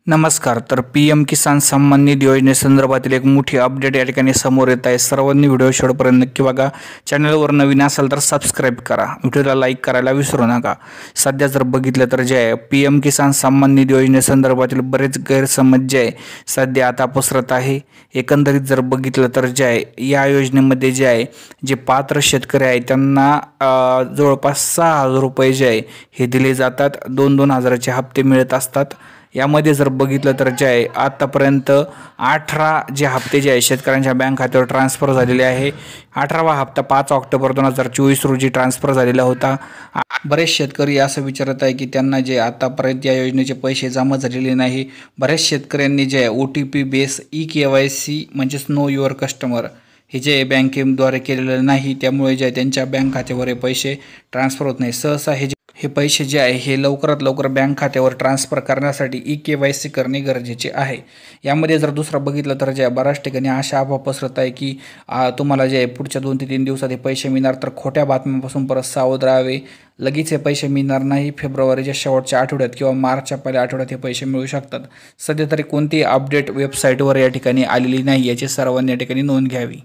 नमस्कार. तर पी.एम. किसान सन्मान निधी योजनेसंदर्भातील एक मोठी अपडेट या ठिकाणी समोर येत आहे. सर्वांनी व्हिडिओ शेवटपर्यंत नक्की बघा. चॅनलवर नवीन असाल तर सबस्क्राईब करा. व्हिडिओला लाईक करायला विसरू नका. सध्या जर बघितलं तर जे आहे पी.एम. किसान सन्मान निधी योजनेसंदर्भातील बरेच गैरसमज जे आहे सध्या आता पसरत आहे. एकंदरीत जर बघितलं तर जे आहे या योजनेमध्ये जे आहे जे पात्र शेतकरी आहे त्यांना जवळपास 6,000 रुपये जे आहे हे दिले जातात. 2-2 हजाराचे हप्ते मिळत असतात. यामध्ये जर बघितलं तर जे आहे आतापर्यंत 18 जे हप्ते जे आहे शेतकऱ्यांच्या बँक खात्यावर ट्रान्सफर झालेले आहे. 18वा हप्ता 5 ऑक्टोबर 2024 रोजी ट्रान्सफर झालेला होता. बरेच शेतकरी असं विचारत आहे की त्यांना जे आतापर्यंत या योजनेचे पैसे जमा झालेले नाही. बऱ्याच शेतकऱ्यांनी जे आहे OTP बेस eKYC म्हणजेच नो युअर कस्टमर हे जे बँकेद्वारे केलेलं नाही, त्यामुळे जे त्यांच्या बँक खात्यावर हे पैसे ट्रान्सफर होत नाही. सहसा हे पैसे जे आहे हे लवकरात लवकर बँक खात्यावर ट्रान्सफर करण्यासाठी eKYC करणे गरजेचे आहे. यामध्ये जर दुसरं बघितलं तर जे बऱ्याच ठिकाणी अशा अफवा पसरत आहे की तुम्हाला जे पुढच्या 2 ते 3 दिवसात हे पैसे मिळणार. तर खोट्या बातम्यांपासून परत सावध राहावे. लगेच हे पैसे मिळणार नाही. फेब्रुवारीच्या शेवटच्या आठवड्यात किंवा मार्चच्या पहिल्या आठवड्यात हे पैसे मिळू शकतात. सध्या तरी कोणतीही अपडेट वेबसाईटवर या ठिकाणी आलेली नाही, याची सर्वांनी या ठिकाणी नोंद घ्यावी.